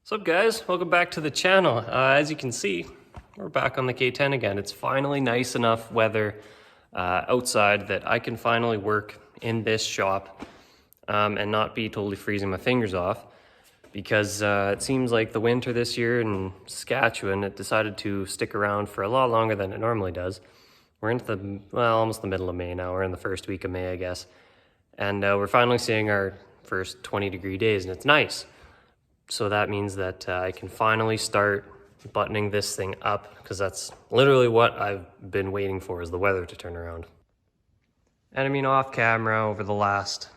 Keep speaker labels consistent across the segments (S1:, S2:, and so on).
S1: What's up guys, welcome back to the channel. As you can see, we're back on the K10 again. It's finally nice enough weather outside that I can finally work in this shop and not be totally freezing my fingers off, because it seems like the winter this year in Saskatchewan, it decided to stick around for a lot longer than it normally does. We're into almost the middle of May now. We're in the first week of May, I guess. And we're finally seeing our first 20-degree days, and it's nice. So that means that I can finally start buttoning this thing up, because that's literally what I've been waiting for, is the weather to turn around. And I mean, off camera over the last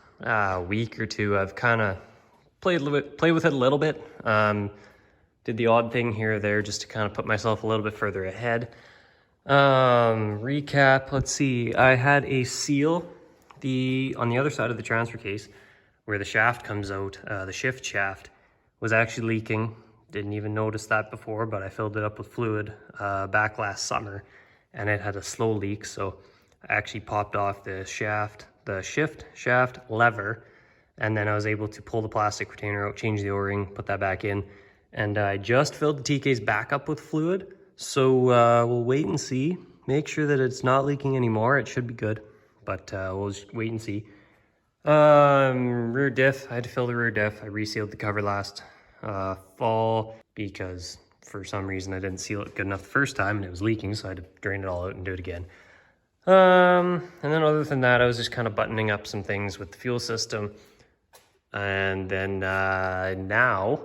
S1: week or two, I've kind of played with it a little bit. Did the odd thing here or there just to kind of put myself a little bit further ahead. Recap, let's see. I had a seal on the other side of the transfer case where the shaft comes out, the shift shaft, was actually leaking. Didn't even notice that before, but I filled it up with fluid back last summer, and it had a slow leak. So I actually popped off the shift shaft lever, and then I was able to pull the plastic retainer out, change the O-ring, put that back in, and I just filled the T-case back up with fluid. So we'll wait and see. Make sure that it's not leaking anymore. It should be good, but we'll just wait and see. Rear diff, I had to fill the rear diff. I resealed the cover last fall because for some reason I didn't seal it good enough the first time and it was leaking, so I had to drain it all out and do it again. And then other than that, I was just kind of buttoning up some things with the fuel system. And then now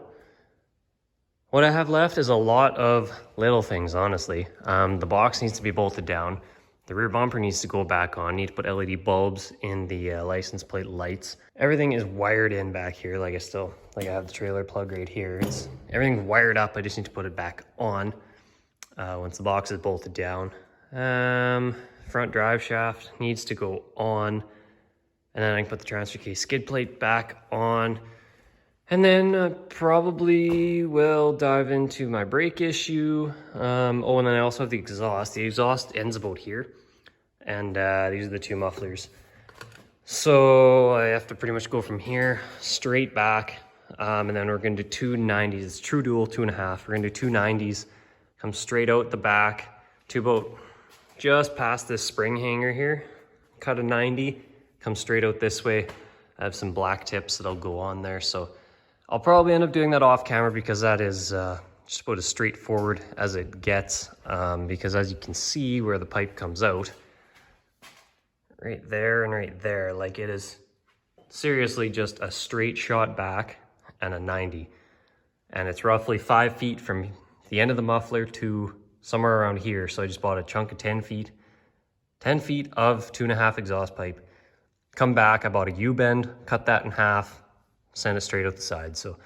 S1: what I have left is a lot of little things, honestly. The box needs to be bolted down. The rear bumper needs to go back on. Need to put LED bulbs in the license plate lights. Everything is wired in back here. Like I have the trailer plug right here. Everything's wired up. I just need to put it back on once the box is bolted down. Front drive shaft needs to go on, and then I can put the transfer case skid plate back on. And then probably will dive into my brake issue. And then I also have the exhaust. The exhaust ends about here. And these are the two mufflers. So I have to pretty much go from here straight back. And then we're going to do two 90s. It's true dual 2.5. We're going to do two 90s. Come straight out the back to about just past this spring hanger here. Cut a 90. Come straight out this way. I have some black tips that'll go on there. So I'll probably end up doing that off camera, because that is just about as straightforward as it gets. Because as you can see where the pipe comes out, right there and right there, like it is seriously just a straight shot back and a 90. And it's roughly 5 feet from the end of the muffler to somewhere around here. So I just bought a chunk of 10 feet. 10 feet of 2.5 exhaust pipe. Come back, I bought a U-bend, cut that in half, send it straight out the side. So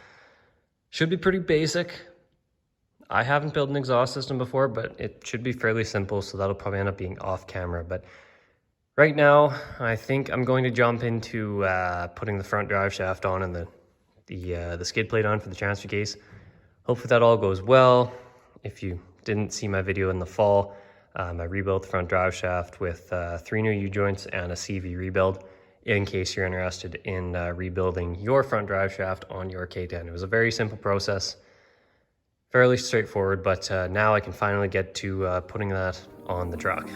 S1: should be pretty basic. I haven't built an exhaust system before, but it should be fairly simple, so that'll probably end up being off camera. But right now, I think I'm going to jump into putting the front drive shaft on and the skid plate on for the transfer case. Hopefully that all goes well. If you didn't see my video in the fall, I rebuilt the front drive shaft with 3 new U-joints and a CV rebuild, in case you're interested in rebuilding your front drive shaft on your K10. It was a very simple process, fairly straightforward, but now I can finally get to putting that on the truck.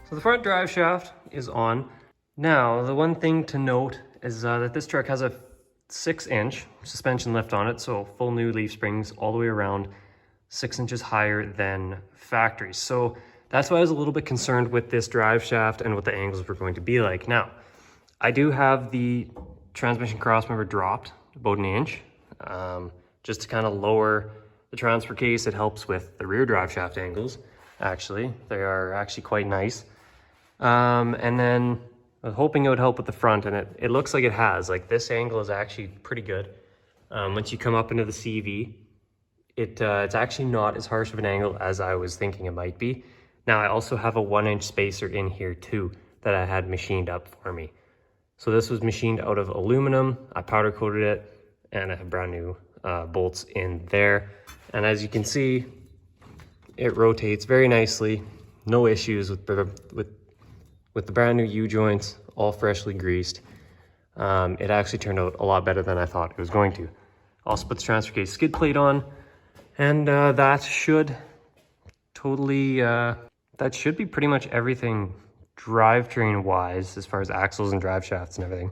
S1: So the front drive shaft is on. Now, the one thing to note is that this truck has a 6-inch suspension lift on it, so full new leaf springs all the way around, 6 inches higher than factory. So that's why I was a little bit concerned with this drive shaft and what the angles were going to be like. Now, I do have the transmission crossmember dropped about an inch, just to kind of lower the transfer case. It helps with the rear drive shaft angles. Actually, they are actually quite nice. And then I was hoping it would help with the front, and it looks like it has. Like, this angle is actually pretty good. Once you come up into the CV, it's actually not as harsh of an angle as I was thinking it might be. Now, I also have a 1-inch spacer in here too that I had machined up for me. So this was machined out of aluminum. I powder coated it, and I have brand new bolts in there. And as you can see, it rotates very nicely. No issues with the brand new U-joints, all freshly greased. It actually turned out a lot better than I thought it was going to. Also put the transfer case skid plate on, and that should be pretty much everything drivetrain wise, as far as axles and drive shafts and everything,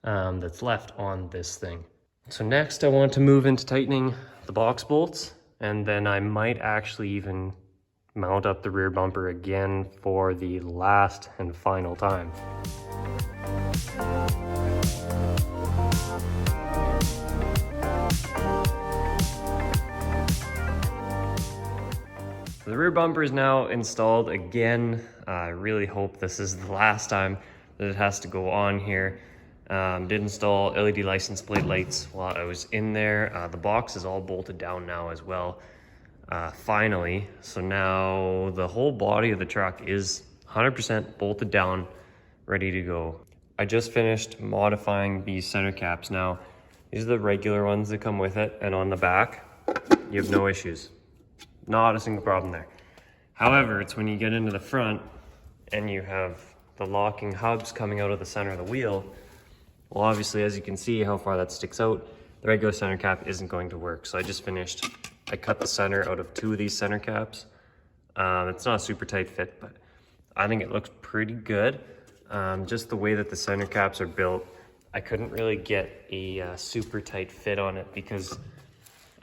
S1: that's left on this thing. So next I want to move into tightening the box bolts, and then I might actually even mount up the rear bumper again for the last and final time. The rear bumper is now installed again. I really hope this is the last time that it has to go on here. Did install LED license plate lights while I was in there. The box is all bolted down now as well, finally. So now the whole body of the truck is 100% bolted down, ready to go. I just finished modifying these center caps. Now, these are the regular ones that come with it, and on the back, you have no issues. Not a single problem there. However, it's when you get into the front and you have the locking hubs coming out of the center of the wheel. Well, obviously, as you can see how far that sticks out, the regular center cap isn't going to work. So I just finished, I cut the center out of 2 of these center caps. It's not a super tight fit, but I think it looks pretty good. Just the way that the center caps are built, I couldn't really get a super tight fit on it because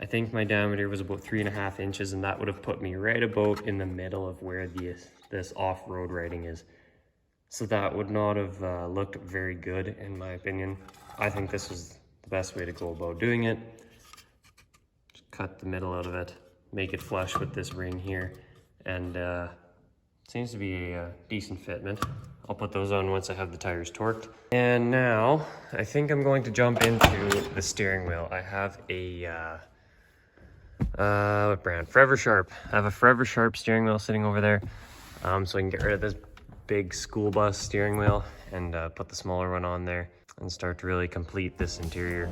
S1: I think my diameter was about 3.5 inches, and that would have put me right about in the middle of where this off-road riding is. So that would not have looked very good, in my opinion. I think this was the best way to go about doing it. Just cut the middle out of it, make it flush with this ring here, and it seems to be a decent fitment. I'll put those on once I have the tires torqued. And now, I think I'm going to jump into the steering wheel. I have a what brand? Forever Sharp. I have a Forever Sharp steering wheel sitting over there, so I can get rid of this big school bus steering wheel and put the smaller one on there and start to really complete this interior.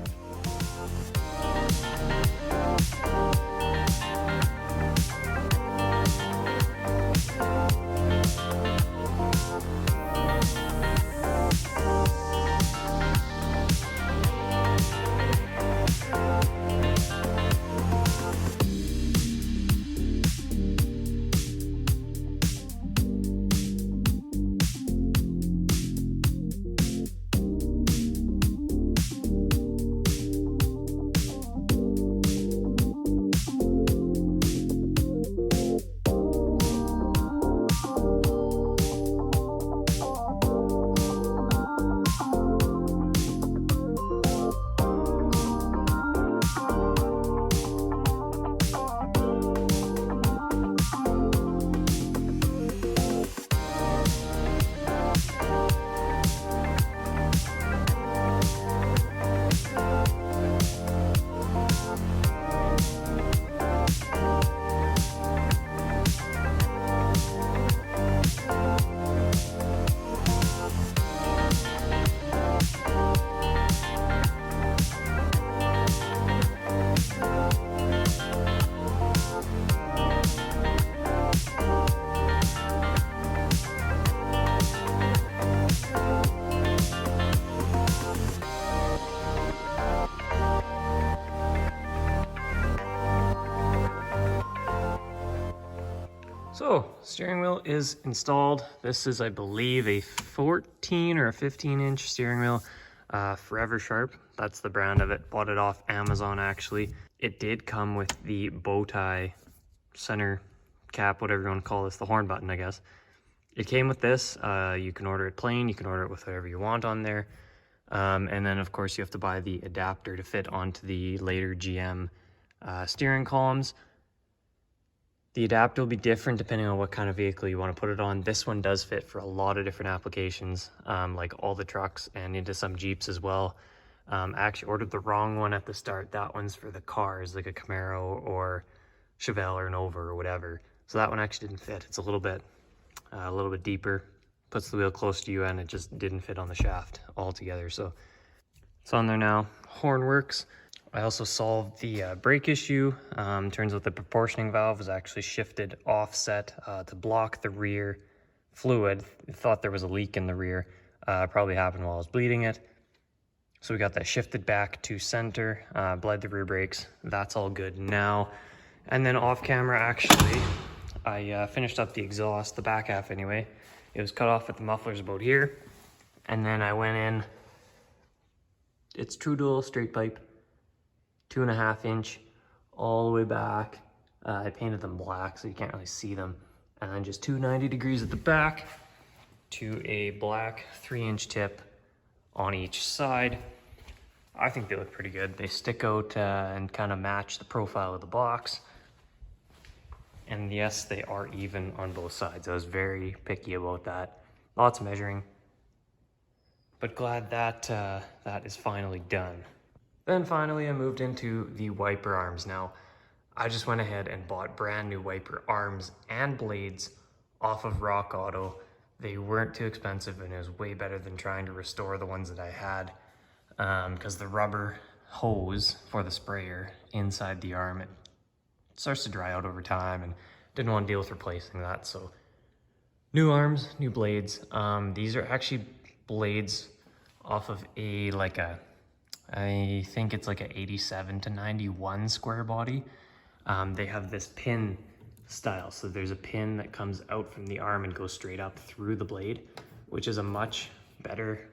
S1: So, steering wheel is installed. This is, I believe, a 14 or a 15-inch steering wheel. Forever Sharp, that's the brand of it. Bought it off Amazon, actually. It did come with the bow tie center cap, whatever you want to call this, the horn button, I guess. It came with this. You can order it plain, you can order it with whatever you want on there. And then, of course, you have to buy the adapter to fit onto the later GM Steering columns, the adapter will be different depending on what kind of vehicle you want to put it on. This one does fit for a lot of different applications, like all the trucks and into some Jeeps as well. I actually ordered the wrong one at the start. That one's for the cars, like a Camaro or Chevelle or Nova or whatever. So that one actually didn't fit. It's a little bit deeper, puts the wheel close to you, and it just didn't fit on the shaft altogether. So it's on there now. Horn works. I also solved the brake issue. Turns out the proportioning valve was actually shifted offset to block the rear fluid. I thought there was a leak in the rear. Probably happened while I was bleeding it. So we got that shifted back to center, bled the rear brakes. That's all good now. And then off camera, actually, I finished up the exhaust, the back half anyway. It was cut off at the mufflers about here. And then I went in, it's true dual straight pipe, 2.5 inch all the way back. I painted them black so you can't really see them. And then just 290 degrees at the back to a black 3-inch tip on each side. I think they look pretty good. They stick out and kind of match the profile of the box. And yes, they are even on both sides. I was very picky about that. Lots of measuring, but glad that that is finally done. Then finally I moved into the wiper arms. Now, I just went ahead and bought brand new wiper arms and blades off of Rock Auto. They weren't too expensive, and it was way better than trying to restore the ones that I had, because the rubber hose for the sprayer inside the arm, it starts to dry out over time, and didn't want to deal with replacing that. So new arms, new blades. These are actually blades off of I think it's like a 87 to 91 square body. They have this pin style. So there's a pin that comes out from the arm and goes straight up through the blade, which is a much better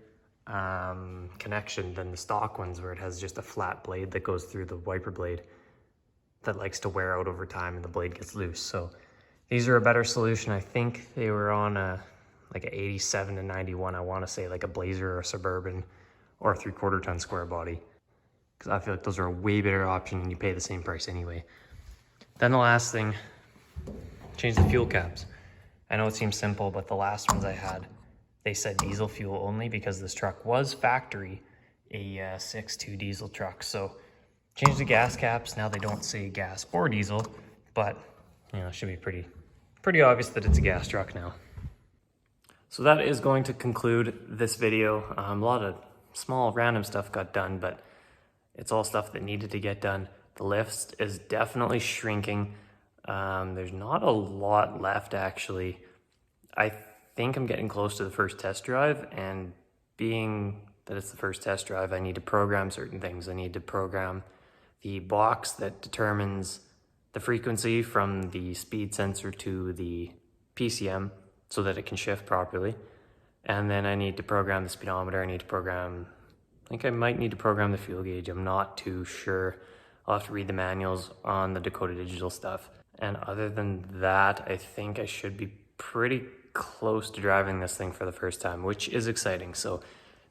S1: connection than the stock ones where it has just a flat blade that goes through the wiper blade that likes to wear out over time and the blade gets loose. So these are a better solution. I think they were on like a 87 to 91. I want to say like a Blazer or a Suburban or a 3/4 ton square body, because I feel like those are a way better option and you pay the same price anyway. Then the last thing, change the fuel caps. I know it seems simple, but the last ones I had, they said diesel fuel only because this truck was factory a 6.2 diesel truck. So change the gas caps. Now they don't say gas or diesel, but you know, it should be pretty obvious that it's a gas truck now. So that is going to conclude this video. A lot of small random stuff got done, but it's all stuff that needed to get done. The lift is definitely shrinking. There's not a lot left actually. I think I'm getting close to the first test drive, and being that it's the first test drive, I need to program certain things. I need to program the box that determines the frequency from the speed sensor to the PCM so that it can shift properly. And then I need to program the speedometer. I think I might need to program the fuel gauge. I'm not too sure. I'll have to read the manuals on the Dakota Digital stuff. And other than that, I think I should be pretty close to driving this thing for the first time, which is exciting. So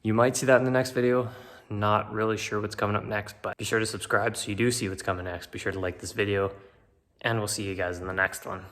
S1: you might see that in the next video. Not really sure what's coming up next, but be sure to subscribe so you do see what's coming next. Be sure to like this video, and we'll see you guys in the next one.